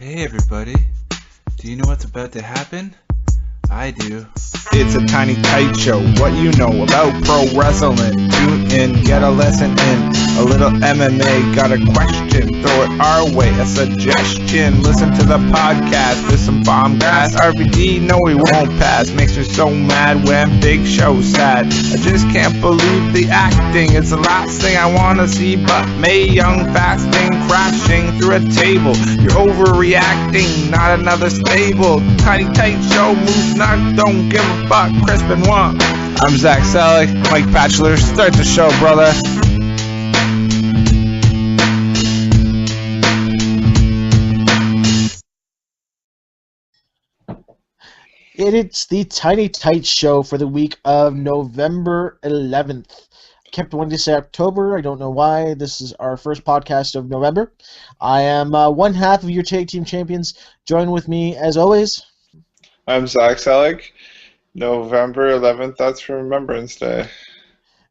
Hey everybody, do you know what's about to happen? I do. It's a tiny tight show. What you know about pro wrestling? Tune in, get a lesson in a little MMA. Got a question? Throw it our way. A suggestion? Listen to the podcast with some bomb gas. RVD, no, we won't pass. Makes me so mad when Big Show's sad. I just can't believe the acting. It's the last thing I wanna see, but Mae Young fasting, crashing through a table. You're overreacting, not another stable. Tiny tight show, moves not, don't give a fuck. Crispin one. I'm Zach Selick, Mike Batchelor. Start the show, brother. It's the Tiny Tight Show for the week of November 11th. Kept wanting to say October. I don't know why. This is our first podcast of November. I am one half of your tag team champions. Join with me, as always. I'm Zach Selick. November 11th, that's Remembrance Day.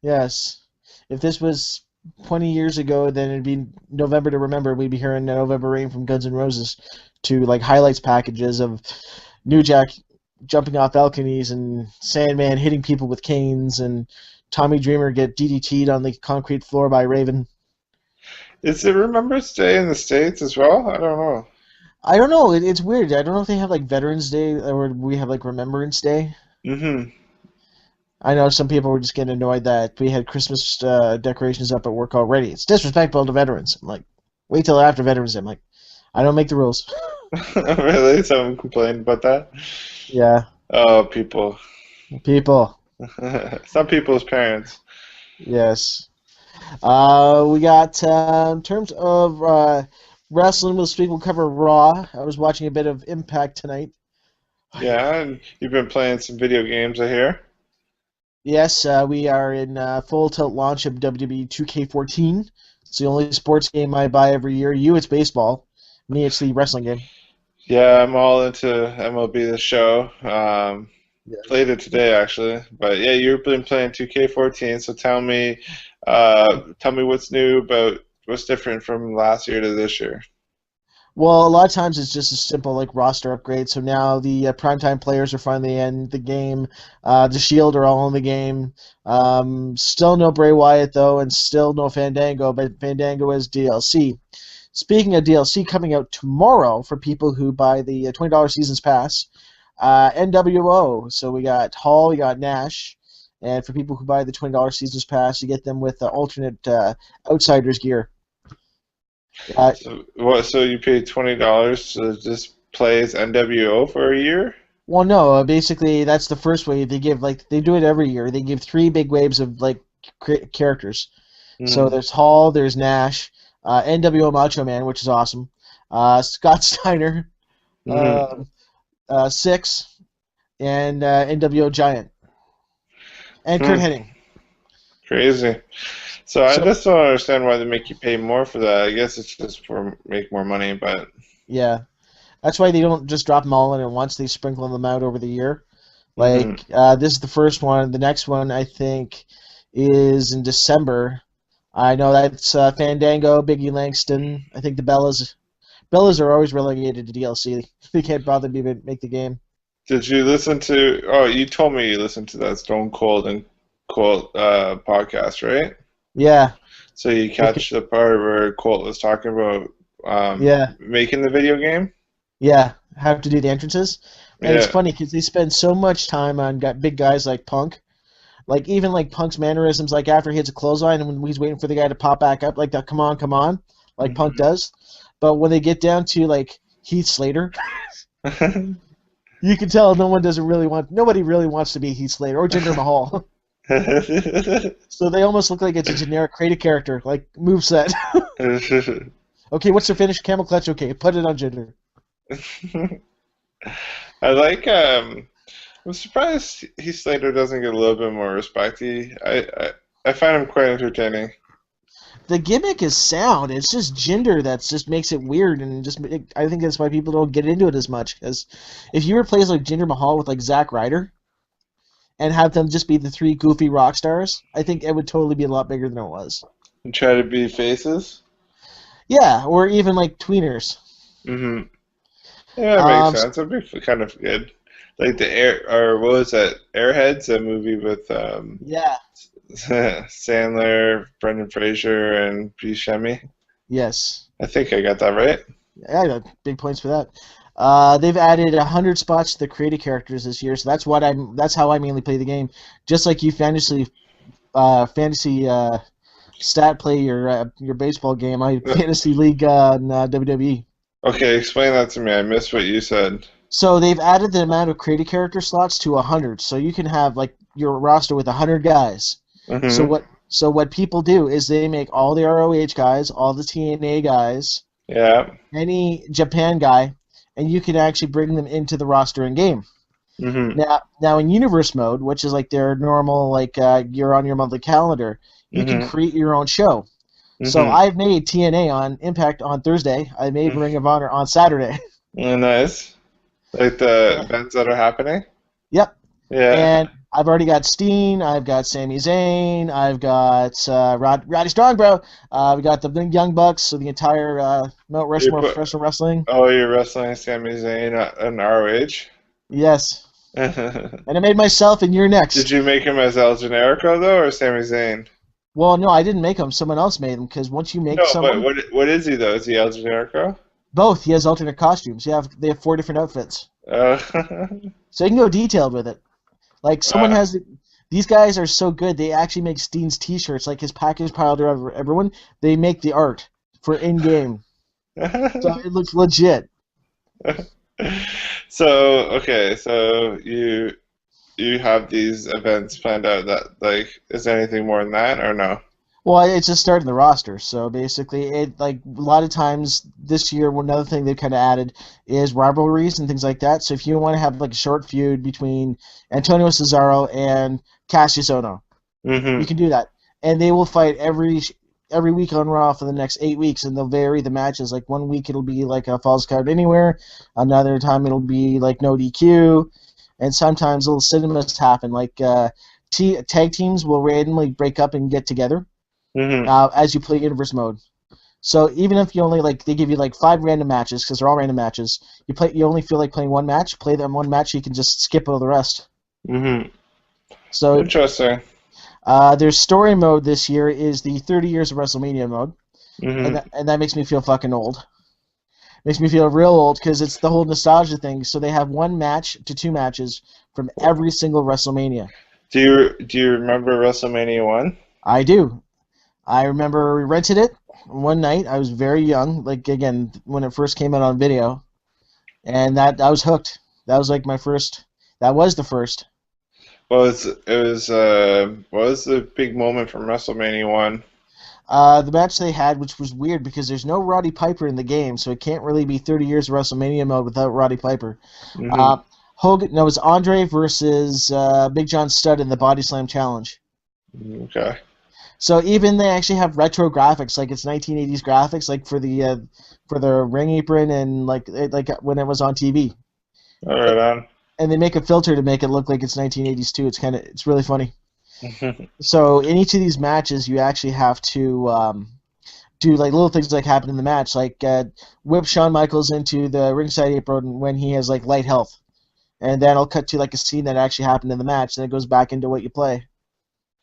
Yes. If this was 20 years ago, then it'd be November to Remember. We'd be hearing November Rain from Guns N' Roses to like highlights packages of New Jack jumping off balconies and Sandman hitting people with canes and Tommy Dreamer get DDT'd on the concrete floor by Raven. Is it Remembrance Day in the States as well? I don't know. I don't know. It's weird. I don't know if they have like Veterans Day or we have like Remembrance Day. Mm-hmm. I know some people were just getting annoyed that we had Christmas decorations up at work already. It's disrespectful to veterans. I'm like, wait till after Veterans Day. I'm like, I don't make the rules. Really? Someone complained about that? Yeah. Oh, people. People. Some people's parents. Yes. We got, in terms of wrestling this week, we'll cover Raw. I was watching a bit of Impact tonight. Yeah, and you've been playing some video games, I hear. Yes, we are in full tilt launch of WWE 2K14. It's the only sports game I buy every year. You, it's baseball. Me, it's the wrestling game. Yeah, I'm all into MLB The Show. Yes. Played it today, actually. But yeah, you've been playing 2K14, so tell me what's new about what's different from last year to this year. Well, a lot of times it's just a simple like roster upgrade. So now the primetime players are finally in the game. The Shield are all in the game. Still no Bray Wyatt though, and still no Fandango. But Fandango is DLC. Speaking of DLC, coming out tomorrow for people who buy the $20 Seasons Pass, NWO. So we got Hall, we got Nash, and for people who buy the $20 Seasons Pass, you get them with alternate Outsiders gear. So you paid $20 to just play as NWO for a year? Well, no. Basically, that's the first wave. They give they do it every year. They give 3 big waves of characters. So there's Hall, there's Nash, NWO Macho Man, which is awesome. Scott Steiner, Six, and NWO Giant, and Kurt Hennig. Crazy. So I just don't understand why they make you pay more for that. I guess it's just for make more money, but yeah, that's why they don't just drop them all in at once. They sprinkle them out over the year. Like this is the first one. The next one I think is in December. I know that's Fandango, Biggie Langston. I think the Bellas are always relegated to DLC. They can't bother to even make the game. Did you listen to? Oh, you told me you listened to that Stone Cold and Colt podcast, right? Yeah. So you catch the part where Colt was talking about making the video game? Yeah, have to do the entrances. And it's funny because they spend so much time on big guys like Punk. Like, even like Punk's mannerisms, like after he hits a clothesline and when he's waiting for the guy to pop back up, like that, come on, like Punk does. But when they get down to like Heath Slater, you can tell nobody really wants to be Heath Slater or Jinder Mahal. So they almost look like it's a generic creative character, like moveset. Okay, what's their finish? Camel clutch. Okay, put it on Jinder. I like. I'm surprised Heath Slater doesn't get a little bit more respect. I find him quite entertaining. The gimmick is sound. It's just Jinder that just makes it weird, and I think that's why people don't get into it as much. Because if you replace like Jinder Mahal with like Zack Ryder, and have them just be the 3 goofy rock stars, I think it would totally be a lot bigger than it was. And try to be faces? Yeah, or even like tweeners. Mm-hmm. Yeah, that makes Um, sense. That'd be kind of good. Like the air, or what was that? Airheads, a movie with yeah, Sandler, Brendan Fraser, and Buscemi. yes. I think I got that right. Yeah, I got big points for that. They've added 100 spots to the creative characters this year, so that's how I mainly play the game. Just like you fantasy stat play your baseball game, I fantasy league in WWE. Okay, explain that to me. I missed what you said. So they've added the amount of creative character slots to 100, so you can have like your roster with 100 guys. So Mm-hmm. what people do is they make all the ROH guys, all the TNA guys, Yeah. any Japan guy, and you can actually bring them into the roster in game. Mm-hmm. Now in universe mode, which is like their normal, like you're on your monthly calendar, you can Mm-hmm. create your own show. So Mm-hmm. I've made TNA on Impact on Thursday. I made Ring of Honor on Saturday. Nice. Like the events that are happening. Yep. Yeah. And I've already got Steen. I've got Sami Zayn. I've got Roddy Strong, bro. We got the Young Bucks. So the entire Mount You Rushmore of put professional wrestling. Oh, you're wrestling Sami Zayn in ROH. Yes. Did And I made myself, and you're next. you make him as El Generico though, or Sami Zayn? Well, no, I didn't make them. Someone else made them because once you make No, but someone, what is he though? Is he El Generico? both he has alternate costumes. They have 4 different outfits, Uh, so you can go detailed with it. Like someone uh, has these guys are so good. They actually make Steen's T-shirts. Like his package piled around everyone. They make the art for in game, so it looks legit. so okay, so you have these events planned out. That like is there anything more than that or no? Well, it's just starting the roster. So basically, it like a lot of times this year, another thing they've kind of added is rivalries and things like that. So if you want to have like a short feud between Antonio Cesaro and Cassius Ohno, you Mm-hmm. can do that, and they will fight every week on Raw for the next 8 weeks, and they'll vary the matches. Like one week it'll be like a Falls Count Anywhere, another time it'll be like no DQ, and sometimes little cinemas happen. Like tag teams will randomly break up and get together Mm-hmm. as you play universe mode. So even if you only like they give you like 5 random matches because they're all random matches, you only feel like playing one match. Play them one match, you can just skip all the rest. Mm-hmm. So Interesting. their story mode this year is the 30 years of WrestleMania mode, and Mm-hmm. that makes me feel fucking old. Makes me feel real old because it's the whole nostalgia thing. So they have 1 match to 2 matches from every single WrestleMania. Do you remember WrestleMania 1? I do. I remember we rented it one night. I was very young, like again when it first came out on video, and that I was hooked. That was like my first. That was the first. What was the big moment from WrestleMania 1? The match they had, which was weird because there's no Roddy Piper in the game, so it can't really be 30 years of WrestleMania mode without Roddy Piper. Uh, Mm-hmm. Hogan, no, it was Andre versus Big John Studd in the Body Slam Challenge. Okay. So even they actually have retro graphics, like it's 1980s graphics, like for the ring apron and like when it was on TV. All right on. And they make a filter to make it look like it's 1980s too. It's really funny. So in each of these matches, you actually have to do like little things like happen in the match, like whip Shawn Michaels into the ringside apron when he has like light health, and then I'll cut to like a scene that actually happened in the match, and it goes back into what you play.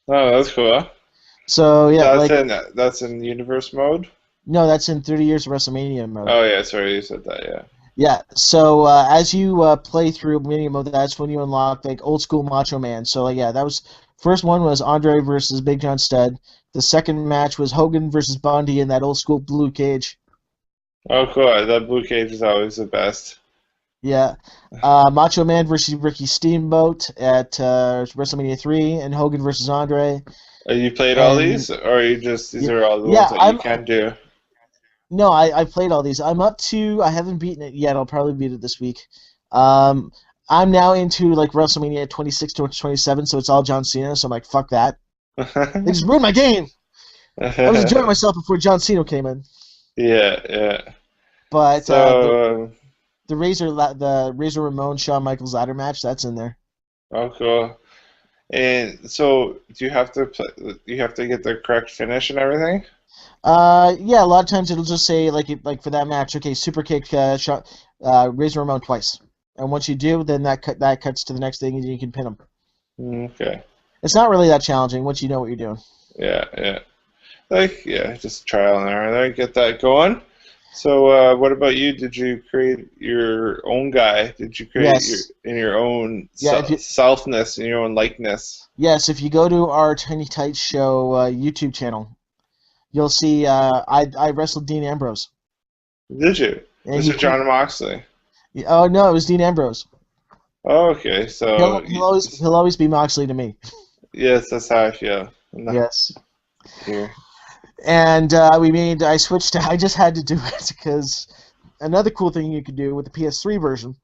Oh, that's cool. So yeah, like That's in universe mode. no, that's in 30 years of WrestleMania mode. Oh yeah, sorry, you said that. Yeah. Yeah, so as you play through Mania mode, that's when you unlock like old school Macho Man. So like, yeah, that was first one was Andre versus Big John Studd. The second match was Hogan versus Bundy in that old school blue cage. Oh, cool. That blue cage is always the best. Yeah, Macho Man versus Ricky Steamboat at WrestleMania 3, and Hogan versus Andre. You played all And these, or you just these yeah, are all the yeah, ones that you can do? no, I played all these. I'm up to I haven't beaten it yet. I'll probably beat it this week. Um, I'm now into like WrestleMania 26 to 27, so it's all John Cena. So I'm like, fuck that. They just ruined my game. I was enjoying myself before John Cena came in. Yeah, yeah. But So, the Razor Ramon Shawn Michaels ladder match that's in there. oh, cool. And so, do you have to play? You have to get the correct finish and everything. Yeah, a lot of times it'll just say like for that match, okay, super kick, shot, Razor Ramon twice, and once you do, then that cuts to the next thing, and you can pin them. Okay. It's not really that challenging once you know what you're doing. Yeah, yeah. Just trial and error there. Get that going. So, what about you? Did you create your own guy? Did you create Yes. your own Yeah. If you selfness and your own likeness? Yes, if you go to our Tiny Tights Show YouTube channel, you'll see I wrestled Dean Ambrose. Did you, And Mr. John Moxley? Oh no, it was Dean Ambrose. Oh, okay, so He'll always be Moxley to me. yes, that's how I feel. Yes. Here. And I switched to, I just had to do it because another cool thing you could do with the PS3 version,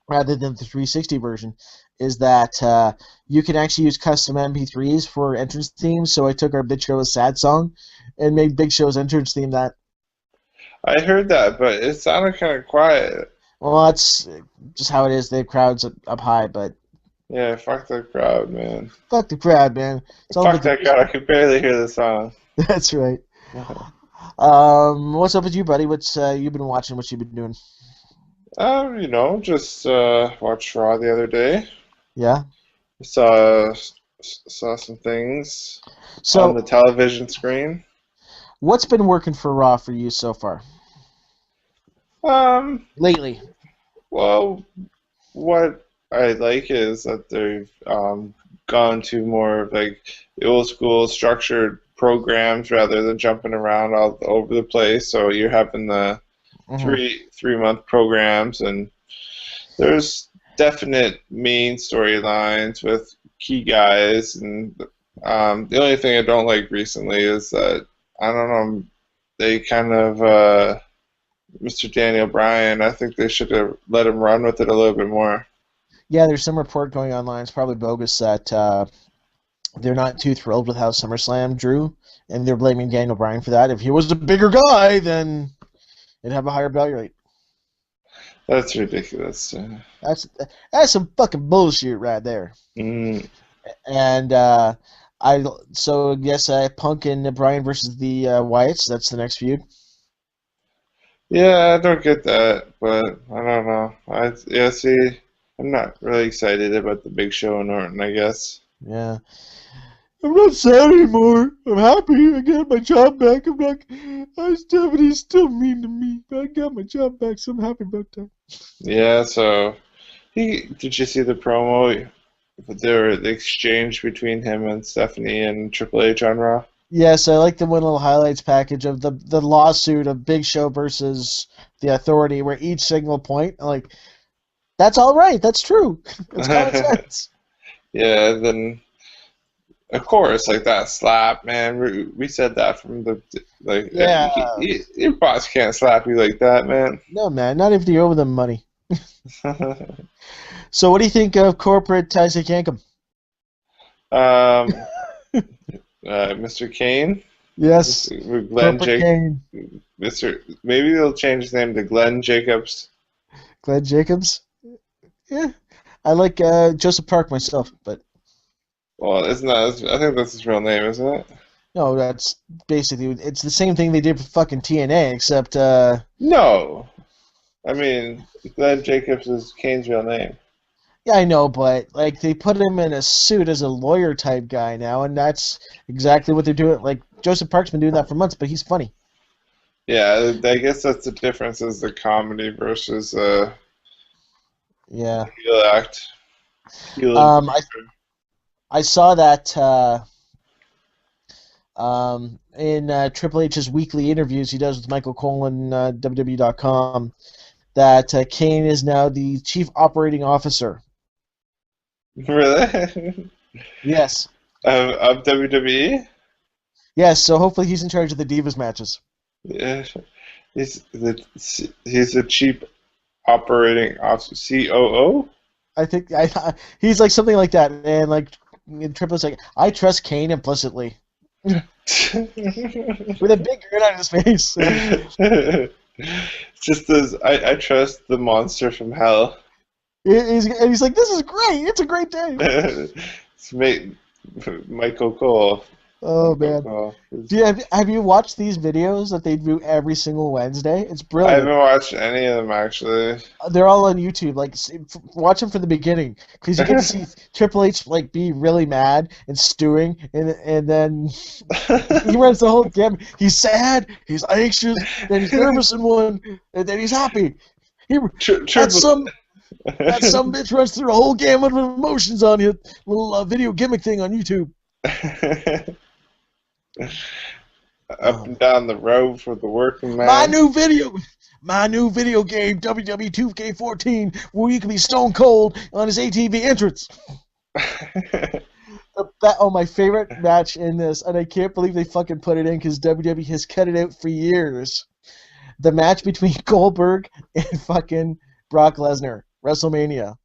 rather than the 360 version, is that you can actually use custom MP3s for entrance themes. So I took our Big Show's sad song and made Big Show's entrance theme that. I heard that, but it sounded kind of quiet. Well, that's just how it is. They have crowds up high, but Yeah, fuck the crowd, man. fuck the crowd, man. It's all Fuck about that crowd. I could barely hear the song. That's right. What's up with you, buddy? What's you've been watching? What you been doing? Just watched Raw the other day. Yeah. Saw some things on the So, television screen. what's been working for Raw for you so far Um, lately? well, what I like is that they've gone to more of like the old school structured programs rather than jumping around all over the place. So you're having the Mhm. 3 month programs, and there's definite main storylines with key guys. And the only thing I don't like recently is that I don't know, they kind of Mr. Daniel Bryan. I think they should have let him run with it a little bit more. Yeah, there's some report going online. It's probably bogus that they're not too thrilled with how SummerSlam drew, and they're blaming Daniel Bryan for that. If he was a bigger guy, then it'd have a higher value rate. That's ridiculous. That's some fucking bullshit right there. Mm. And yes, Punk and Bryan versus the Wyatts. That's the next feud. Yeah, I don't get that, but I don't know. See, I'm not really excited about the Big Show and Orton, I guess. Yeah. I'm not sad anymore. I'm happy. I got my job back. Stephanie's still mean to me, but I got my job back, so I'm happy about that. Yeah, so did you see the promo? The exchange between him and Stephanie and Triple H on Raw? Yes, I like the one little highlights package of the lawsuit of Big Show versus the Authority, where each single point, like, that's all right. That's true. It's common sense. Yeah, then of course, like that slap, man. We said that from the like. Yeah. Your boss can't slap you like that, man. No, man, not if you owe them money. So, what do you think of corporate Isaac Yankum? Mr. Kane. Yes, Glenn Kane. Maybe they'll change his name to Glenn Jacobs. Glenn Jacobs. Yeah, I like Joseph Park myself, but Well, isn't that? I think that's his real name, isn't it? no, that's basically it's the same thing they did for fucking TNA, except No, I mean Glenn Jacobs is Kane's real name. yeah, I know, but like they put him in a suit as a lawyer type guy now, and that's exactly what they're doing. Like Joseph Park's been doing that for months, but he's funny. Yeah, I guess that's the difference is the comedy versus Yeah. heel act. I saw that in Triple H's weekly interviews he does with Michael Cole and WWE.com that Kane is now the chief operating officer. Really? Yes. Of WWE? Yes, so hopefully he's in charge of the Divas matches. Yeah, he's the chief operating officer, COO. I think he's like something like that, and like Triple H's like, I trust Kane implicitly. With a big grin on his face. Just as I trust the monster from hell. He's like, this is great. It's a great day. It's Michael Cole. Oh man. Cool. Have you watched these videos that they do every single Wednesday? It's I brilliant. haven't watched any of them actually. They're all on YouTube. Like, watch them from the beginning because you get to see Triple H like be really mad and stewing, and then he runs the whole gamut. He's sad, he's anxious, then he's nervous in one, and then he's happy. He that Triple. some bitch runs through a whole gamut of emotions on his little video gimmick thing on YouTube. Up and down the road for the working man. My new video game, WWE 2K14, where you can be Stone Cold on his ATV entrance. My favorite match in this, and I can't believe they fucking put it in because WWE has cut it out for years. The match between Goldberg and fucking Brock Lesnar, WrestleMania.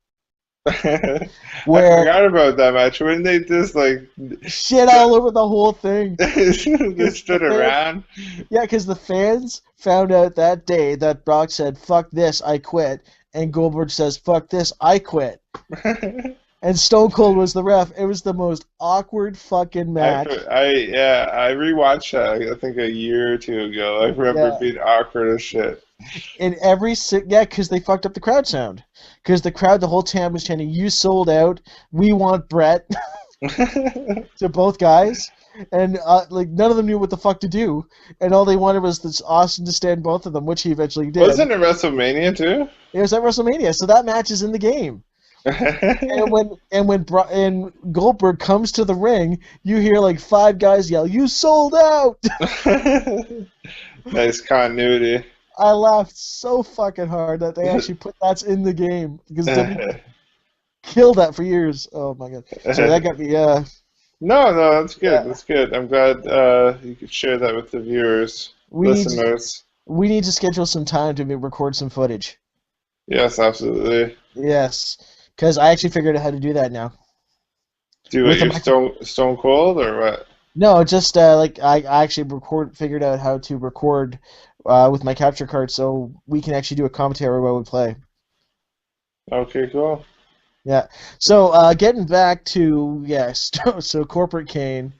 Where I forgot about that match. When they just like shit all over the whole thing. They stood around. Yeah, because the fans found out that day that Brock said, "Fuck this, I quit," and Goldberg says, "Fuck this, I quit." And Stone Cold was the ref. It was the most awkward fucking match. I rewatched that I think a year or two ago. I remember it being awkward as shit. In because they fucked up the crowd sound. Because the crowd the whole time was chanting, "You sold out. We want Brett." To both guys, and like none of them knew what the fuck to do, and all they wanted was this Austin to stand both of them, which he eventually did. Wasn't it WrestleMania too? It was at WrestleMania, so that match is in the game. and when Goldberg comes to the ring, you hear like 5 guys yell, "You sold out!" Nice continuity. I laughed so fucking hard that they actually put that's in the game because WWE killed that for years. Oh my god! So that got me. No, that's good. Yeah. That's good. I'm glad you could share that with the viewers, listeners. We need to schedule some time to record some footage. Yes, absolutely. Yes, because I actually figured out how to do that now. Do it your Stone Cold or what? No, just like I actually figured out how to record with my capture card, so we can actually do a commentary while we play. Okay, cool. Yeah. So getting back to so Corporate Kane.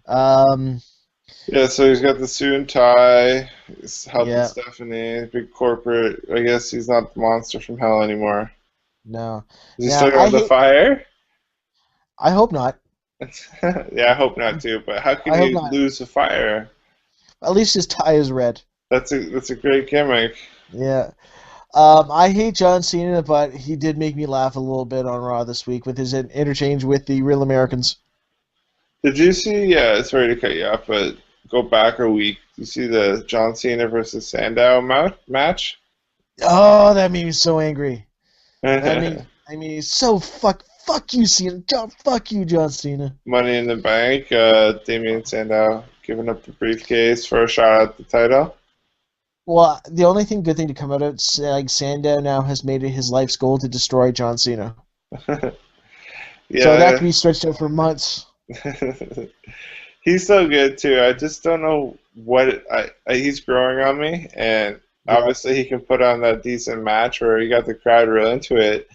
Yeah, so he's got the suit and tie. He's helping Stephanie. Big corporate. I guess he's not the monster from hell anymore. No. Is he still got the fire? I hope not. Yeah, I hope not too. But how can he lose the fire? At least his tie is red. That's a great gimmick. Yeah. I hate John Cena, but he did make me laugh a little bit on Raw this week with his interchange with the Real Americans. Did you see? Yeah, sorry to cut you off, but go back a week. You see the John Cena versus Sandow match? Oh, that made me so angry. I mean, so fuck you, Cena. Fuck you, John Cena. Money in the Bank. Damien Sandow giving up the briefcase for a shot at the title. Well, the only good thing to come out of it, like Sandow now has made it his life's goal to destroy John Cena. Yeah. So that can be stretched out for months. He's so good too. I just don't know what he's growing on me, and obviously he can put on that decent match where he got the crowd real into it.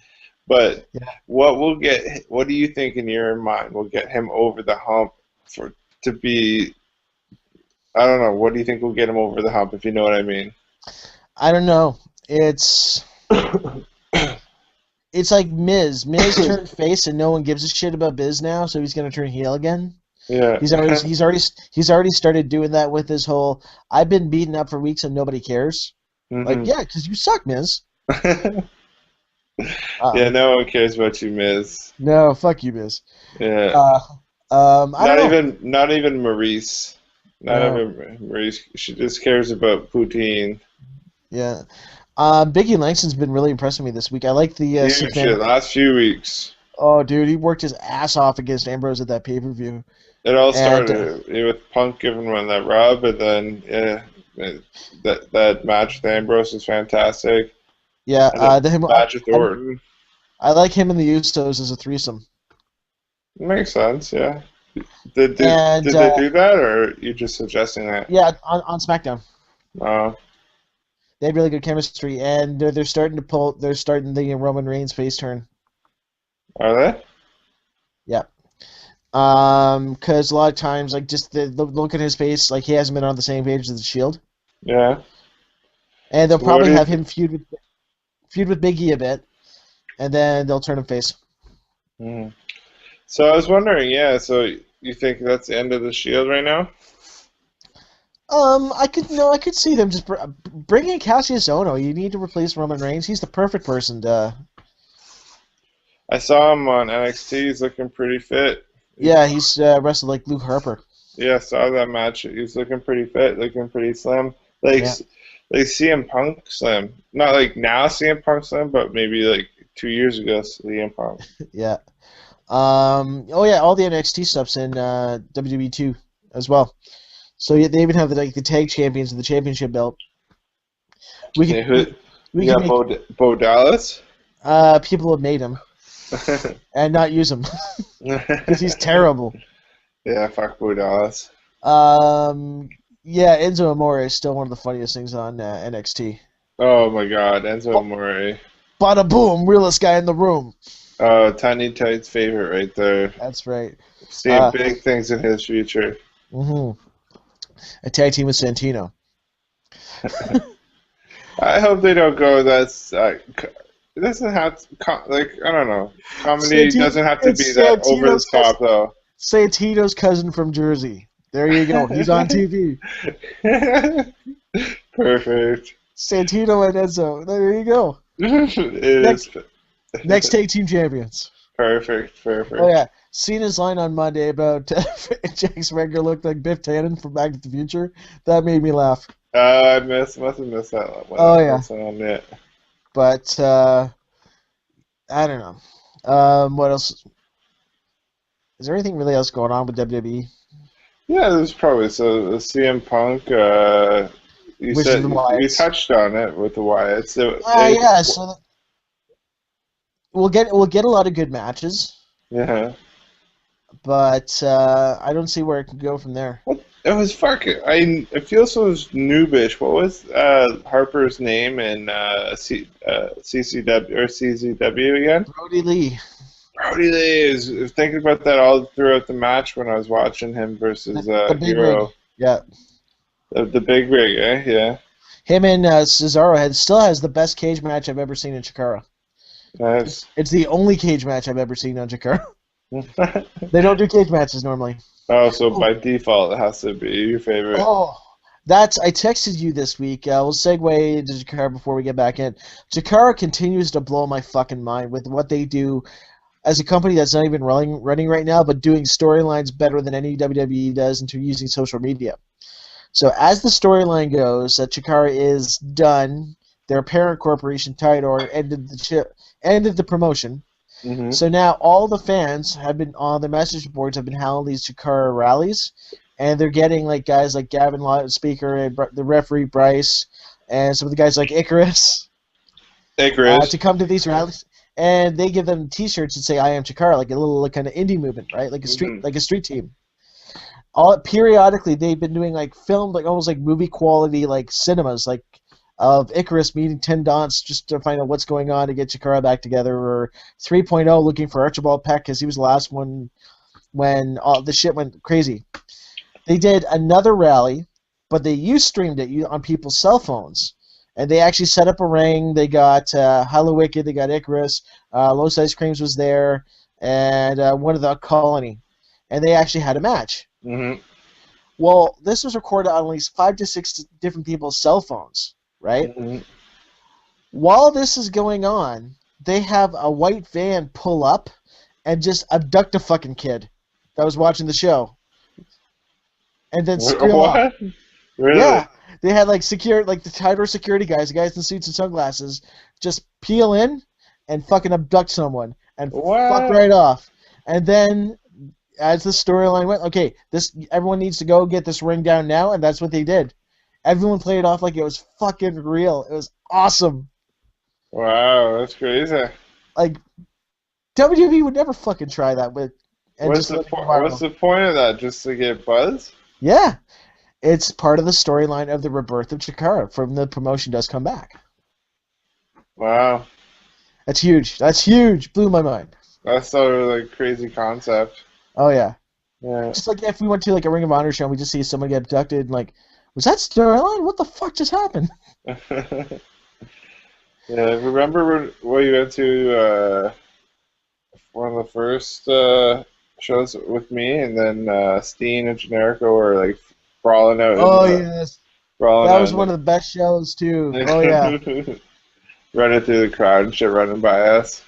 But what do you think in your mind will get him over the hump to be? I don't know. What do you think will get him over the hump, if you know what I mean? I don't know. It's like Miz. Miz turned face, and no one gives a shit about Miz now, so he's gonna turn heel again. Yeah. He's already started doing that with his whole "I've been beaten up for weeks and nobody cares." Mm-hmm. Like, yeah, because you suck, Miz. Yeah, no one cares about you, Miz. No, fuck you, Miz. Yeah. Not even Maurice. Not even Maurice. She just cares about poutine. Yeah. Biggie Langston's been really impressing me this week. I like the last few weeks. Oh, dude, he worked his ass off against Ambrose at that pay-per-view. It all started with Punk giving him that rub, and then that match with Ambrose was fantastic. Yeah, the match with Orton. I like him and the Usos as a threesome. Makes sense, yeah. Did they do that, or are you just suggesting that? Yeah, on SmackDown. Oh. They had really good chemistry, and they're starting the Roman Reigns face turn. Are they? Yeah. Because a lot of times, like, just the look at his face, like, he hasn't been on the same page as the Shield. Yeah. And they'll So probably have him feud with Big E a bit, and then they'll turn him face. Mhm. So I was wondering, yeah, so you think that's the end of the Shield right now? I could see them just bring in Cassius Ohno. You need to replace Roman Reigns. He's the perfect person to. I saw him on NXT. He's looking pretty fit. Yeah, he's wrestled like Luke Harper. Yeah, I saw that match. He's looking pretty fit, looking pretty slim. Like, Yeah. like CM Punk slim. Not like now CM Punk slim, but maybe like 2 years ago CM Punk. Yeah. Oh yeah, all the NXT stuff's in WWE 2 as well. So yeah, they even have the tag champions and the championship belt. We Yeah, can we you can got make Bo Dallas? people have made him and not use him because he's terrible. Yeah, fuck Bo Dallas. Yeah, Enzo Amore is still one of the funniest things on NXT. Oh my god, Enzo Amore. Bada boom, realest guy in the room. Oh, Tiny Tights favorite right there. That's right. Seeing big things in his future. A tag team with Santino. I hope they don't go. That's it doesn't have to, like I don't know. Comedy doesn't have to be that over the top though. Santino's cousin from Jersey. There you go. He's on TV. Perfect. Santino and Enzo. There you go. Next tag team champions. Perfect. Oh yeah, Cena's line on Monday about Jack Swagger looked like Biff Tannen from Back to the Future. That made me laugh. I must have missed that one. Oh yeah. On it. But I don't know. What else? Is there anything really else going on with WWE? Yeah, there's probably the CM Punk. You Which said is the Wyatts. you touched on it with the Wyatts. So Yeah. So we'll get a lot of good matches. Yeah. But I don't see where it can go from there. It was fucking. I feel so noobish. What was Harper's name in CCW or CZW again? Brody Lee. Brody Lee is thinking about that all throughout the match when I was watching him versus the big Hero. rig. Yeah. The big rig, eh? Yeah. Him and Cesaro still has the best cage match I've ever seen in Chikara. Nice. It's the only cage match I've ever seen on Chikara. They don't do cage matches normally. Oh, so by default it has to be your favorite. Oh, I texted you this week. We'll segue into Chikara before we get back in. Chikara continues to blow my fucking mind with what they do as a company that's not even running right now, but doing storylines better than any WWE does into using social media. So as the storyline goes, Chikara is done. Their parent corporation, Tidor, ended the promotion. Mm-hmm. So now all the fans have been on their message boards have been howling these Chikara rallies, and they're getting like guys like Gavin Loudspeaker and the referee Bryce, and some of the guys like Icarus to come to these rallies, and they give them T-shirts that say "I am Chikara," like a little kind of indie movement, right? Like a street team. All periodically they've been doing like filmed like almost like movie quality like cinemas like of Icarus meeting 10 Don'ts just to find out what's going on to get Chikara back together, or 3.0 looking for Archibald Peck because he was the last one when all the shit went crazy. They did another rally, but they streamed it on people's cell phones. And they actually set up a ring. They got Hello Wicked, they got Icarus, Los Ice Creams was there, and one of the Colony. And they actually had a match. Mm-hmm. Well, this was recorded on at least 5 to 6 different people's cell phones. Right? Mm-hmm. While this is going on, they have a white van pull up and just abduct a fucking kid that was watching the show. And then scream off. Really? Yeah. They had like the Tidor security guys, the guys in suits and sunglasses, just peel in and fucking abduct someone and fuck right off. And then as the storyline went, okay, everyone needs to go get this ring down now, and that's what they did. Everyone played it off like it was fucking real. It was awesome. Wow, that's crazy. Like, WWE would never fucking try that with. What's the point of that? Just to get buzz? Yeah. It's part of the storyline of the rebirth of Chikara from the promotion does come back. Wow. That's huge. That's huge. Blew my mind. That's sort of like crazy concept. Oh, yeah. Yeah. Just like if we went to like a Ring of Honor show and we just see someone get abducted and like, was that storyline? What the fuck just happened? Yeah, remember when you went to one of the first shows with me, and then Steen and Generico were like brawling out in Oh the yes, brawling that out was in one of the best shows too. Oh yeah, running through the crowd and shit, running by us,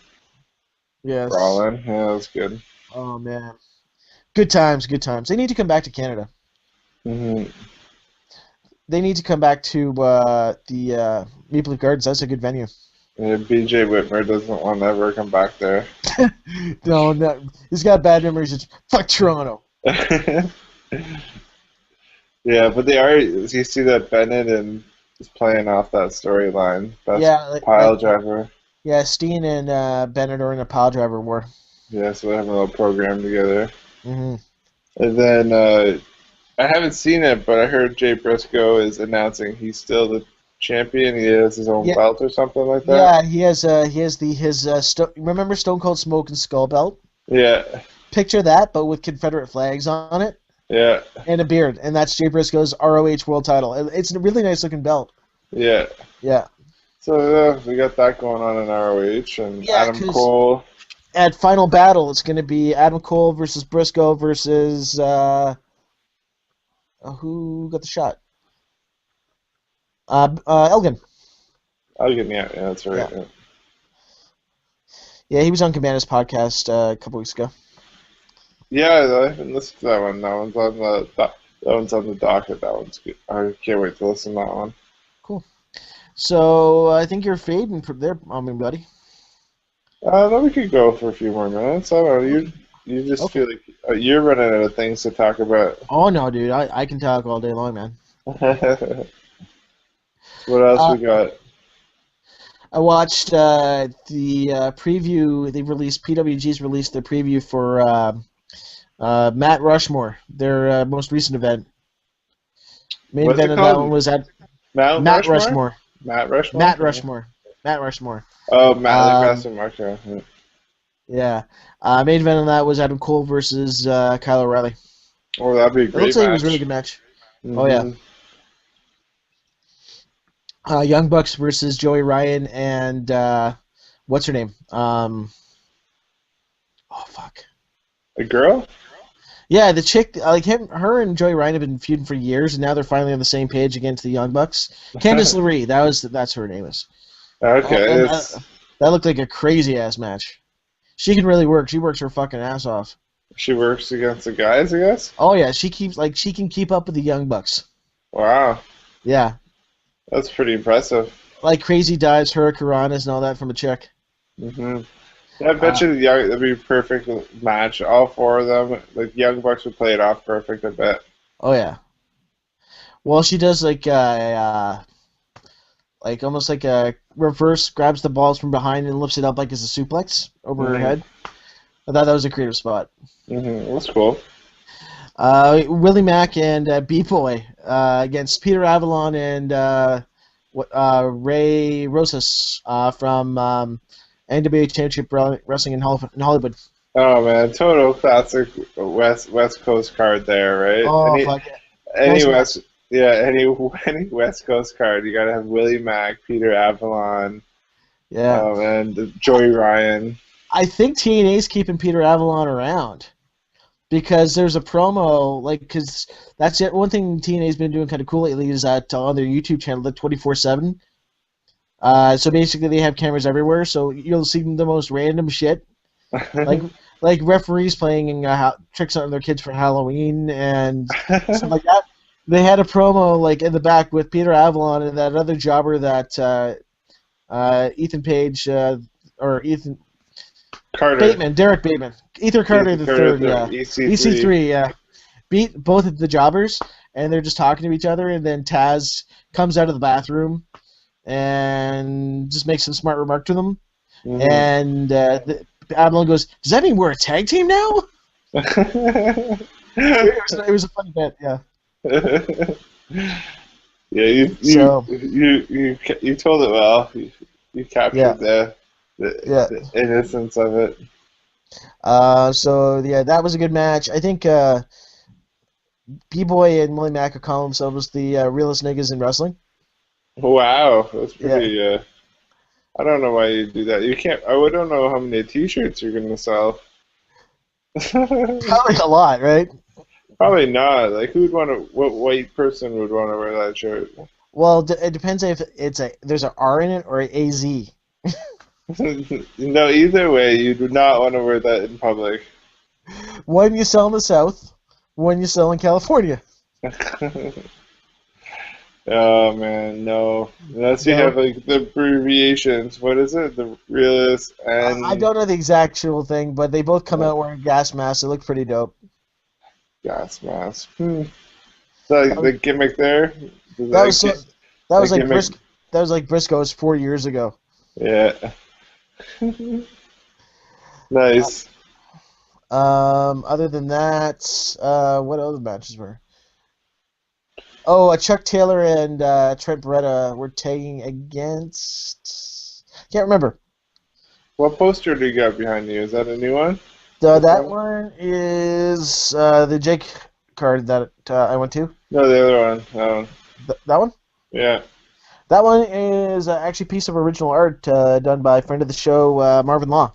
yes. brawling. Yeah, that was good. Oh man, good times, good times. They need to come back to Canada. Hmm. They need to come back to the Maple Leaf Gardens. That's a good venue. Yeah, BJ Whitmer doesn't want to ever come back there. No, he's got bad memories. It's fuck Toronto. Yeah, but they are. You see that Bennett and is playing off that storyline. Best Yeah, pile driver. yeah. Steen and Bennett are in a pile driver war. Yeah, so they have a little program together. Hmm. And then I haven't seen it, but I heard Jay Briscoe is announcing he's still the champion. He has his own Yeah, belt or something like that. yeah. He has remember Stone Cold Smoke and Skull belt? Yeah, Picture that, but with Confederate flags on it yeah, and a beard, and that's Jay Briscoe's ROH World Title. It's a really nice looking belt. yeah. Yeah. So we got that going on in ROH, and Yeah, Adam 'cause Cole. at Final Battle, it's going to be Adam Cole versus Briscoe versus who got the shot? Elgin. Oh, yeah, that's right. Yeah. Yeah. Yeah, he was on Cabana's podcast a couple weeks ago. Yeah, I haven't listened to that one. That one's on the docket. That one's good. I can't wait to listen to that one. Cool. So I think you're fading there on me, buddy. Then we could go for a few more minutes. I don't know. You just Okay. feel like you're running out of things to talk about. Oh no, dude, I can talk all day long, man. What else Uh, we got? I watched the preview. They released PWG's released the preview for Matt Rushmore, their most recent event. Main What's event it of that called? one was at Mount Matt Rushmore? Rushmore. Matt Rushmore? Matt Rushmore. Matt Rushmore. Oh, Matt like Um, Master Mark. Yeah. Yeah. Main event of that was Adam Cole versus Kyle O'Reilly. Oh, that'd be a It great looks like match. it was a really good match. Oh yeah. Mhm. Young Bucks versus Joey Ryan and what's her name? Oh fuck. A girl? Yeah, the chick, like her and Joey Ryan have been feuding for years, and now they're finally on the same page against the Young Bucks. Candice LeRae, that's her name is. Okay. And, It's, that looked like a crazy ass match. She can really work. She works her fucking ass off. she works against the guys, I guess? Oh yeah, she can keep up with the Young Bucks. Wow. Yeah, That's pretty impressive. like crazy dives, hurricanranas, and all that from a chick. Hmm. Yeah, I bet you that'd be a perfect match. All four of them, like Young Bucks would play it off perfect, I bet. Oh yeah. Well, she does like almost like a reverse, grabs the balls from behind and lifts it up like as a suplex over her Mhm. head. I thought that was a creative spot. That's cool. Willie Mack and B-Boy against Peter Avalon and Ray Rosas from NWA Championship Wrestling in Hollywood. Oh man, total classic West Coast card there, right? Oh, fuck it. Any Nice West, yeah, any West Coast card, you gotta have Willie Mack, Peter Avalon, Yeah. and Joey Ryan. I think TNA's keeping Peter Avalon around because there's a promo, because that's it. One thing TNA's been doing kind of cool lately is that on their YouTube channel, the 24/7. So basically, they have cameras everywhere, so you'll see the most random shit, like referees playing tricks on their kids for Halloween and stuff like that. They had a promo like in the back with Peter Avalon and that other jobber that Ethan Page or Ethan Carter. Bateman, Derek Bateman, Ethan Carter the third, yeah, EC3. EC3, yeah, beat both of the jobbers, and they're just talking to each other, and then Taz comes out of the bathroom and just makes some smart remark to them, and Avalon goes, "Does that mean we're a tag team now?" It was a funny bit, yeah. Yeah, So- you told it well. You captured Yeah. the innocence of it. So yeah, that was a good match. I think B-Boy and Willie Mack call themselves the realest niggas in wrestling. Wow, that's Yeah, pretty. I don't know why you do that. You can't. I don't know how many T-shirts you're gonna sell. probably a lot, right? Probably not. Like, who'd want to? What white person would want to wear that shirt? Well, it depends if it's there's an R in it or a Z. No, either way, you do not want to wear that in public. One you sell in the South, one you sell in California. Oh man, no. Unless you have No, like the abbreviations. What is it? The realist I and don't know the exact actual thing, but they both come out wearing gas masks. It looked pretty dope. gas mask. So like, That the was gimmick there. that was so, that was That like gimmick. Briscoe's 4 years ago. Yeah. Nice. Other than that, what other matches were? Oh, Chuck Taylor and Trent Beretta were tagging against. Can't remember. What poster do you got behind you? Is that a new one? That one is the Jake card that I went to. No, the other one. That one? Yeah. That one is actually a piece of original art done by a friend of the show, Marvin Law.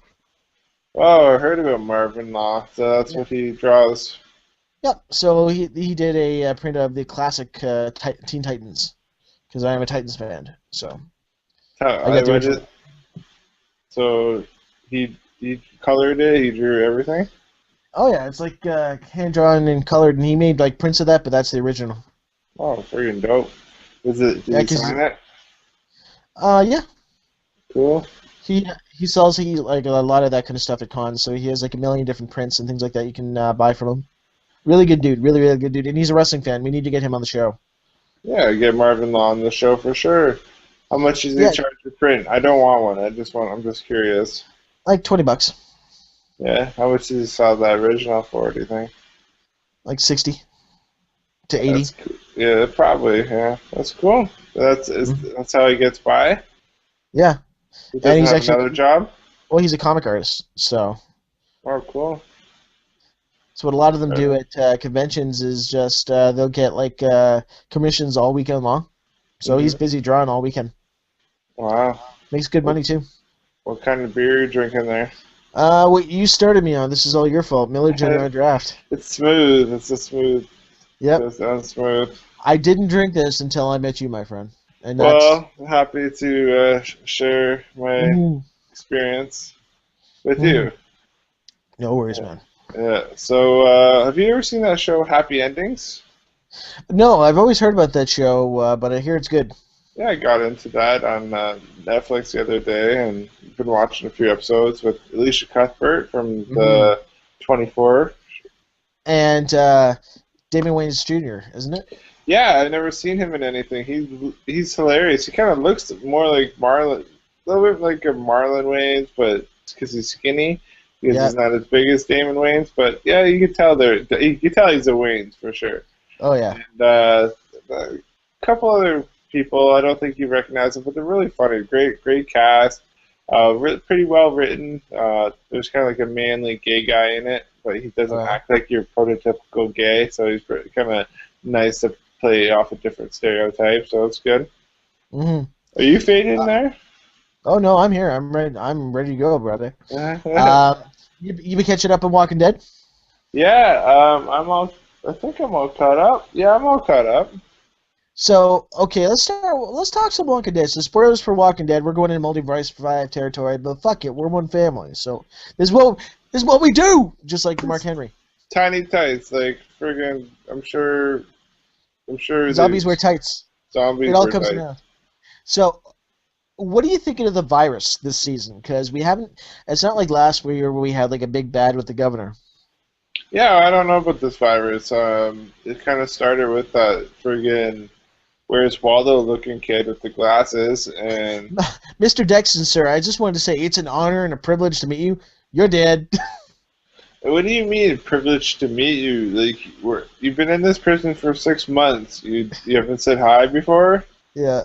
Oh, I heard about Marvin Law. So that's Yeah. what he draws. Yep. So he did a print of the classic Teen Titans because I am a Titans fan. So I I got the read original. it. So he colored it. He drew everything. Oh yeah, it's like hand drawn and colored, and he made like prints of that, but that's the original. Oh, freaking dope. Is it? Did Yeah, he cause sign it? yeah, Cool. he sells like a lot of that kind of stuff at cons, so he has like a million different prints and things like that you can buy from him. Really good dude, really good dude, and he's a wrestling fan. We need to get him on the show. Yeah, get Marvin Law on the show for sure. How much does he Yeah, charge to print? I don't want one. I'm just curious. like $20, Yeah, how much does he sell that original for? Do you think? like 60 to 80. That's cool. Yeah, probably. Yeah, that's cool. Mhm. That's how he gets by. Yeah, He and doesn't have another job. well, he's a comic artist, so Oh, cool. what a lot of them Uh, do at conventions is just they'll get like commissions all weekend long. So he's mhm. busy drawing all weekend. Wow. Makes good What, money too. what kind of beer are you drinking there? What you started me on. This is all your fault. Miller Genuine Draft. It's smooth. It's a smooth. Yep. It sounds smooth. I didn't drink this until I met you, my friend. And that's Well, happy to share my mm, experience with mm, you. no worries, man. Yeah. So, have you ever seen that show, Happy Endings? No, I've always heard about that show, but I hear it's good. Yeah, I got into that on Netflix the other day, and been watching a few episodes with Alicia Cuthbert from Hmm. the 24. And Damon Wayans Jr., isn't it? Yeah, I've never seen him in anything. He's hilarious. He kind of looks more like Marlon, a little bit like a Marlon Wayans, but because he's skinny, because Yeah. he's not as big as Damon Wayans. But yeah, you can tell you can tell he's a Wayans for sure. Oh yeah. And a couple other people, I don't think you recognize them, but they're really funny. Great cast. Pretty well written. There's kind of like a manly gay guy in it, but he doesn't Uh, act like your prototypical gay, so he's kind of nice to play off a different stereotype, so it's good. hmm Are you fading in there? Oh no, I'm here. I'm ready. I'm ready to go, brother. Um, you been catching up on Walking Dead? Yeah, I think I'm all caught up. Yeah, I'm all caught up. So okay, let's talk some Walking Dead. So spoilers for Walking Dead. We're going into multiverse 5 territory, but fuck it, we're one family. So this is what we do, just like Mark Henry. Tiny tights, like friggin'. I'm sure Zombies wear these tights. It zombies all were comes tight. around. So what are you thinking of the virus this season? Because we haven't. It's not like last year where we had like a big bad with the governor. Yeah, I don't know about this virus. It kind of started with that friggin' Where's Waldo looking kid with the glasses, and Mr. Dexton, sir, I just wanted to say it's an honor and a privilege to meet you. You're dead. what do you mean privileged to meet you? Like you've been in this prison for 6 months. You haven't said hi before? Yeah.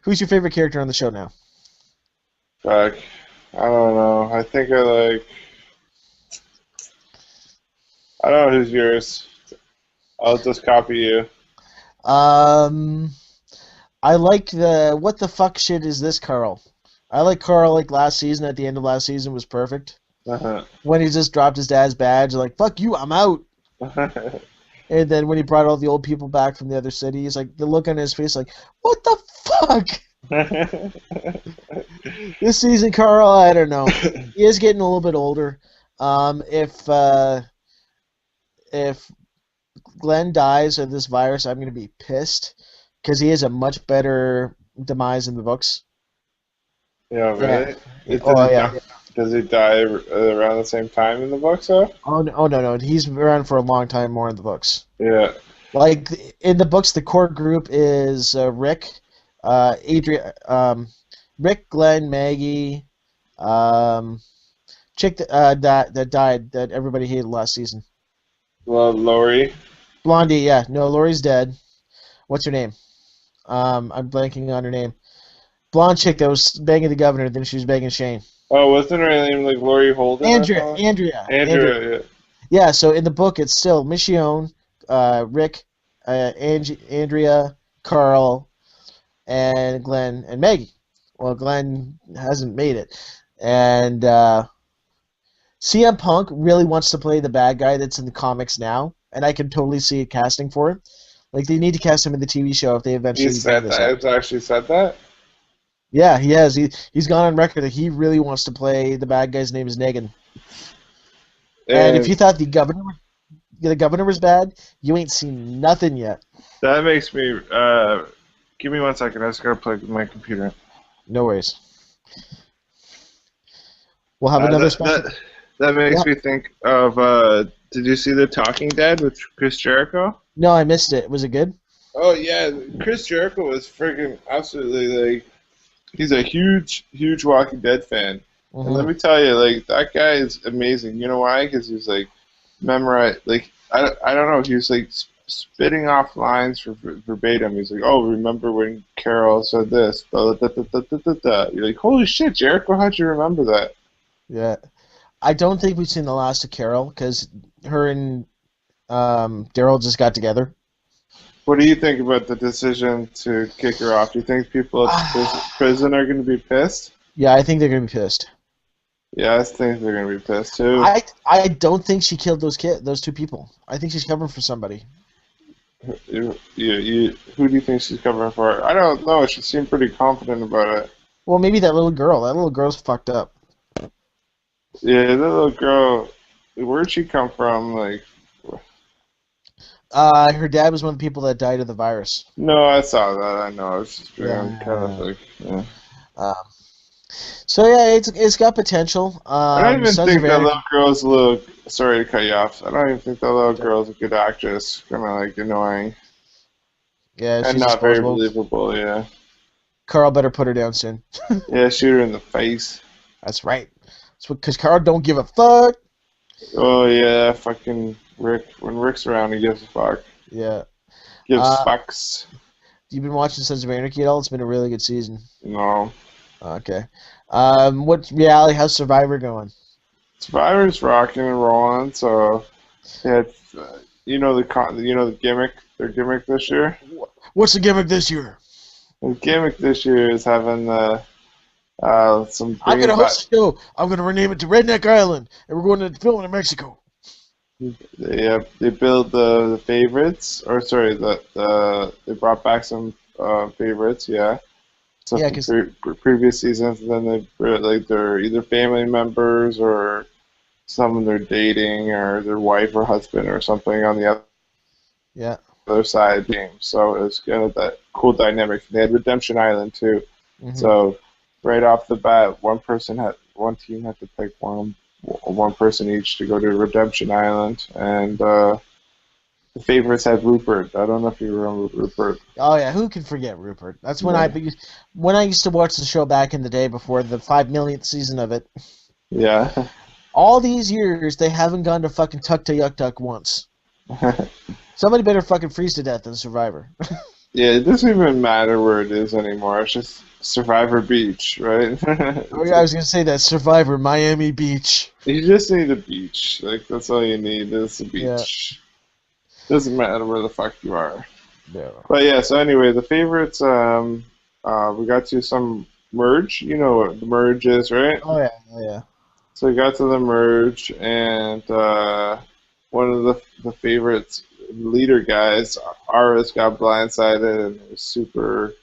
Who's your favorite character on the show now? Fuck, I don't know. I think I like. I don't know who's yours. I'll just copy you. Um, I like the what the fuck shit is this, Carl? I like Carl like last season. At the end of last season was perfect Uh-huh. when he just dropped his dad's badge, like "fuck you, I'm out." And then when he brought all the old people back from the other city, he's like the look on his face, like "what the fuck." This season, Carl, I don't know. He is getting a little bit older. If Glenn dies of this virus, I'm gonna be pissed because he has a much better demise in the books. Yeah, really? Yeah. Oh yeah. Does he die around the same time in the books, though? Oh no. He's been around for a long time more in the books. Yeah. Like in the books, the core group is Rick, Adrian, Rick, Glenn, Maggie, chick that died that everybody hated last season. Well, Lori. Blondie, yeah. No, Lori's dead. What's her name? I'm blanking on her name. Blonde chick that was banging the governor, then she was banging Shane. Oh, wasn't her name like Lori Holden? Andrea. Yeah. Yeah, so in the book it's still Michonne, Rick, Andrea, Carl, and Glenn, and Maggie. Well, Glenn hasn't made it. And CM Punk really wants to play the bad guy that's in the comics now, and I can totally see a casting for it. Like, they need to cast him in the TV show if they eventually He said that? It's actually said that? Yeah, he has. He's gone on record that he really wants to play the bad guy's name is Negan. And if you thought the governor was bad, you ain't seen nothing yet. That makes me. Give me 1 second. I just gotta plug my computer. No worries. We'll have another special. That makes me think of. Did you see The Talking Dead with Chris Jericho? No, I missed it. Was it good? Oh yeah, Chris Jericho was freaking absolutely like. He's a huge Walking Dead fan. Mm-hmm. And let me tell you, like, that guy is amazing. You know why? Because he's, like, memorized. Like, I don't know. He was, like, spitting off lines for verbatim. He's like, oh, remember when Carol said this? Da, da, da, da, da, da, da. You're like, holy shit, Jericho, how'd you remember that? Yeah. I don't think we've seen the last of Carol because her and Daryl just got together. What do you think about the decision to kick her off? Do you think people at the prison are going to be pissed? Yeah, I think they're going to be pissed. Yeah, I think they're going to be pissed too. I don't think she killed those two people. I think she's covering for somebody. Who do you think she's covering for? I don't know. She seemed pretty confident about it. Well, maybe that little girl. That little girl's fucked up. Yeah, that little girl. Where'd she come from? Like. Her dad was one of the people that died of the virus. No, I saw that. I know. It's just kind of like, yeah. So yeah, it's got potential. I don't even think that little girl's a little. Sorry to cut you off. I don't even think that little girl's a good actress. Kind of like annoying. Yeah, she's and not very believable. Yeah. Carl better put her down soon. Yeah, shoot her in the face. That's right. Because Carl don't give a fuck. Oh yeah, fucking Rick. When Rick's around, he gives a fuck. Yeah. Gives fucks. You been watching Sons of Anarchy at all? It's been a really good season. No. Okay. What reality? How's Survivor going? Survivor's rocking and rolling. So, yeah, the gimmick. Their gimmick this year. What's the gimmick this year? The gimmick this year is having some. I'm gonna host a show. I'm gonna rename it to Redneck Island, and we're going to film it in Mexico. They build the favorites, or sorry, they brought back some favorites, yeah. So yeah, because previous seasons, and then they're either family members or someone they're dating, or their wife or husband or something on the other side of the game. So it was kind of that cool dynamic. They had Redemption Island too, so right off the bat, one team had to pick one person each to go to Redemption Island, and the favorites had Rupert. I don't know if you remember Rupert. Oh yeah, who can forget Rupert? That's when I used to watch the show back in the day before the 5 millionth season of it. Yeah. All these years, they haven't gone to fucking Tuk to Yuck Duck once. Somebody better fucking freeze to death in Survivor. Yeah, it doesn't even matter where it is anymore. It's just Survivor Beach, right? I was gonna say that Survivor Miami Beach. You just need a beach. Like that's all you need is a Yeah. beach. Doesn't matter where the fuck you are. No. But yeah, so anyway, the favorites, we got to some merge. You know what the merge is, right? Oh yeah. Oh yeah. So we got to the merge, and one of the favorites leader guys, Aris, got blindsided and was super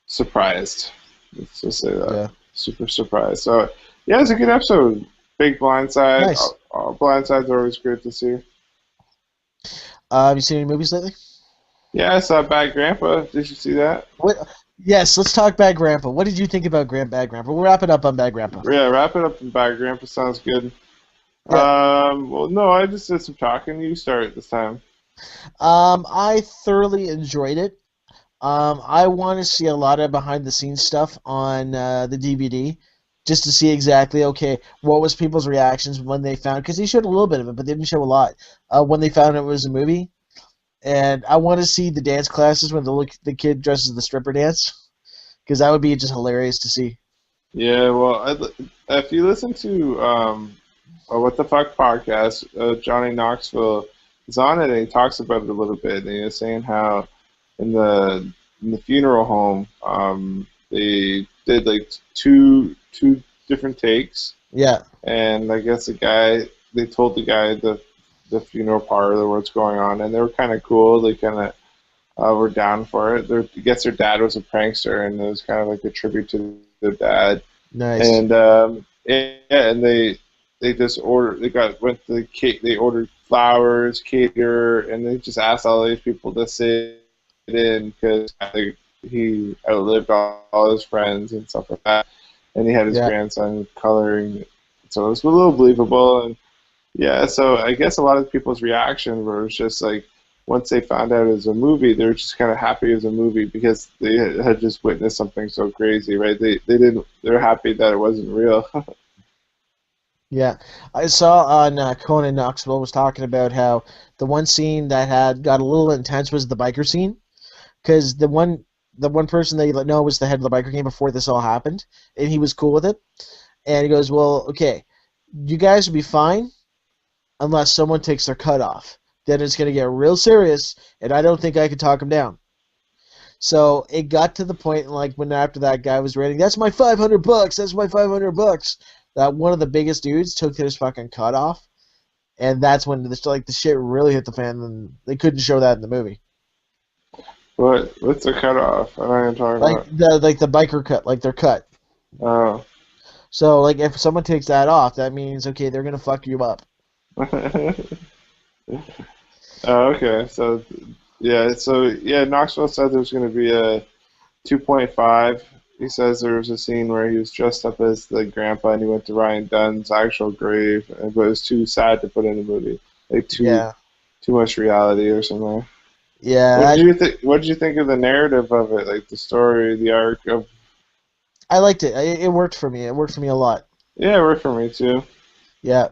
surprised. Let's just say that. Yeah. Super surprised. So yeah, it's a good episode. Big blindside. Nice. Blindsides are always great to see. Have you seen any movies lately? Yeah, I saw Bad Grandpa. Did you see that? What? Yes, let's talk Bad Grandpa. What did you think about Bad Grandpa? We'll wrap it up on Bad Grandpa. Yeah, wrap it up in Bad Grandpa. Sounds good. Yeah. Well, no, I just did some talking. You start this time. I thoroughly enjoyed it. I want to see a lot of behind the scenes stuff on the DVD, just to see exactly, okay, what was people's reactions when they found, because he showed a little bit of it, but they didn't show a lot, when they found it was a movie. And I want to see the dance classes when the kid dresses the stripper dance, because that would be just hilarious to see. Yeah, well, if you listen to What the Fuck podcast, Johnny Knoxville is on it and he talks about it a little bit. And he was saying how in the funeral home, they did like two different takes. Yeah. And I guess they told the guy the funeral part of what's going on, and they were kind of cool. They kind of were down for it. I guess their dad was a prankster, and it was kind of like a tribute to their dad. Nice. And yeah, and they just went to the cake. They ordered flowers, cater, and they just asked all these people to sit in because he outlived all his friends and stuff like that. And he had his grandson coloring, so it was a little believable. And yeah, so I guess a lot of people's reaction was just like, once they found out it was a movie, they were just kind of happy it was a movie because they had just witnessed something so crazy, right? They're happy that it wasn't real. Yeah, I saw on Conan Knoxville was talking about how the one scene that had got a little intense was the biker scene, because the one person they know was the head of the biker gang before this all happened, and he was cool with it, and he goes, well, okay, you guys will be fine unless someone takes their cut off. Then it's going to get real serious, and I don't think I could talk him down. So it got to the point, like, when after that guy was ranting, that's my $500, that's my $500, that one of the biggest dudes took his fucking cut off, and that's when the shit really hit the fan, and they couldn't show that in the movie. What's the cutoff? I don't even talk about. The biker cut, like their cut. Oh. So like if someone takes that off, that means okay, they're gonna fuck you up. Oh, okay. So yeah, Knoxville said there's gonna be a 2.5. He says there was a scene where he was dressed up as the grandpa and he went to Ryan Dunn's actual grave, but it was too sad to put in a movie. Like too much reality or something. Yeah. What did you think of the narrative of it? Like the story, the arc of. I liked it. It worked for me. It worked for me a lot. Yeah, it worked for me too. Yeah.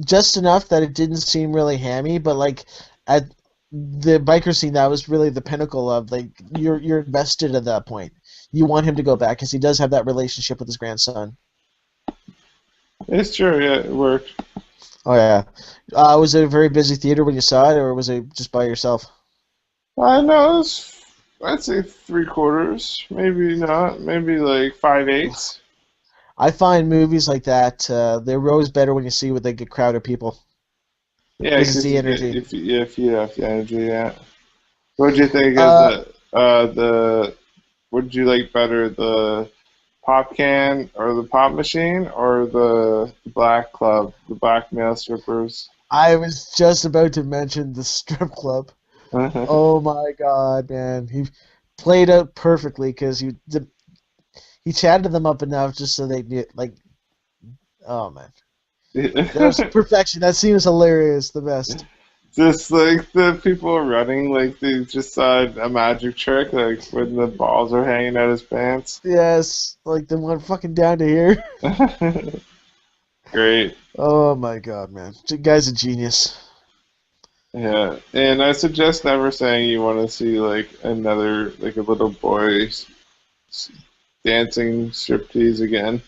Just enough that it didn't seem really hammy, but like at the biker scene, that was really the pinnacle of like you're invested at that point. You want him to go back because he does have that relationship with his grandson. It's true. Yeah, it worked. Oh yeah. Was it a very busy theater when you saw it, or was it just by yourself? I know. I'd say 3/4, maybe not, maybe like 5/8. I find movies like that they're always better when you see with like a crowd of people. Yeah, because the energy. If you have the energy, yeah. What did you think of the? What did you like better, the pop can or the pop machine or the black club, the black male strippers? I was just about to mention the strip club. Oh my god, man! He played out perfectly because he chatted them up enough just so they knew, like, oh man, that was perfection. That scene was hilarious, the best. Just like the people running, like they just saw a magic trick, like when the balls are hanging out his pants. Yes, like the one fucking down to here. Great. Oh my god, man! The guy's a genius. Yeah, and I suggest never saying you want to see like another like a little boy s- dancing striptease again.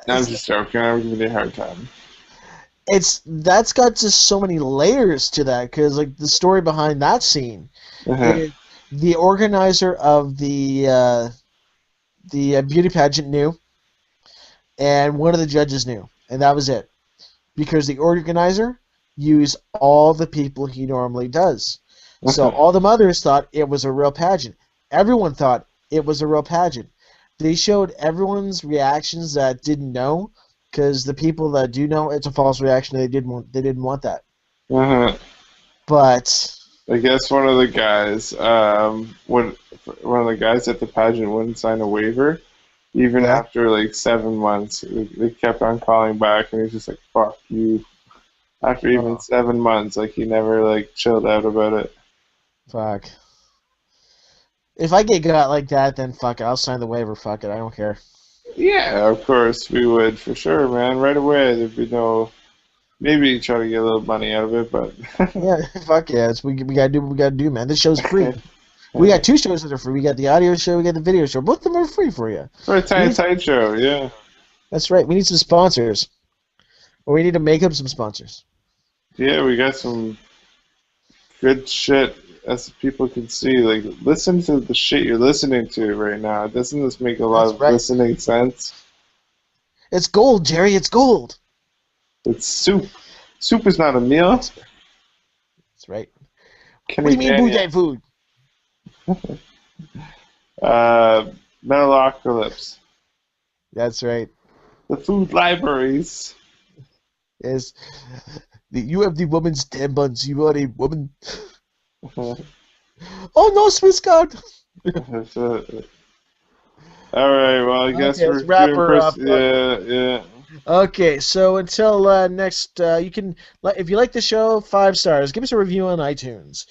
I'm just joking. I'm giving you a hard time. That's got just so many layers to that because like the story behind that scene Uh-huh. is the organizer of the beauty pageant knew, and one of the judges knew, and that was it. Because the organizer used all the people he normally does. So Uh-huh. all the mothers thought it was a real pageant. Everyone thought it was a real pageant. They showed everyone's reactions that didn't know, because the people that do know it's a false reaction. They didn't want that. Uh-huh. But I guess one of the guys at the pageant wouldn't sign a waiver, even yeah, after like 7 months. They kept on calling back, and he's just like, "Fuck you." After even oh 7 months, like he never like chilled out about it. fuck. If I get got like that, then fuck it. I'll sign the waiver. Fuck it. I don't care. Yeah, of course we would for sure, man. Right away, there'd be no. Maybe try to get a little money out of it, but Yeah, fuck yeah. We gotta do what we gotta do, man. This show's free. We got two shows that are free. We got the audio show, we got the video show. Both of them are free for you. for a We tiny need, tight show, yeah. that's right. We need some sponsors, or we need to make up some sponsors. Yeah, we got some good shit as people can see. Like, listen to the shit you're listening to right now. Doesn't this make a lot That's of right. listening sense? It's gold, Jerry. It's gold. It's soup. Soup is not a meal. That's right. What do Kenny you mean, Canyon. boudin food? Uh, Metalocalypse. That's right. The food libraries. Is you have the woman's tampons. You are a woman. Oh no, Swiss God. All right. Well, I guess Okay, let's we're wrap doing her up. Yeah, yeah. Okay, so until next, you can if you like the show, 5 stars. Give us a review on iTunes.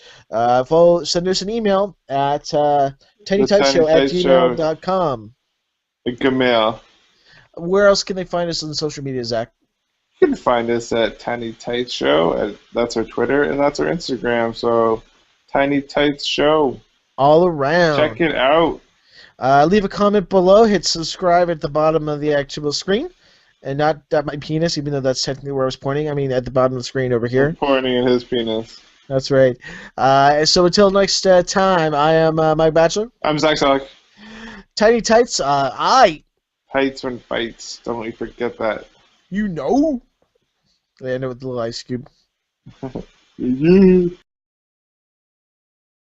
Send us an email at The Tiny Tight Show. tinytightshow@gmail.com. Gmail. Where else can they find us on social media, Zach? You can find us at Tiny Tights Show. That's our Twitter and that's our Instagram. So, Tiny Tights Show. All around. Check it out. Leave a comment below. Hit subscribe at the bottom of the actual screen, and not at my penis, even though that's technically where I was pointing. I mean, at the bottom of the screen over here. I'm pointing at his penis. That's right. So until next time, I am Mike Batchelor. I'm Zach Sock. Tiny Tights. Tights when fights. Don't we forget that. You know. I end it with a little ice cube. Yeah.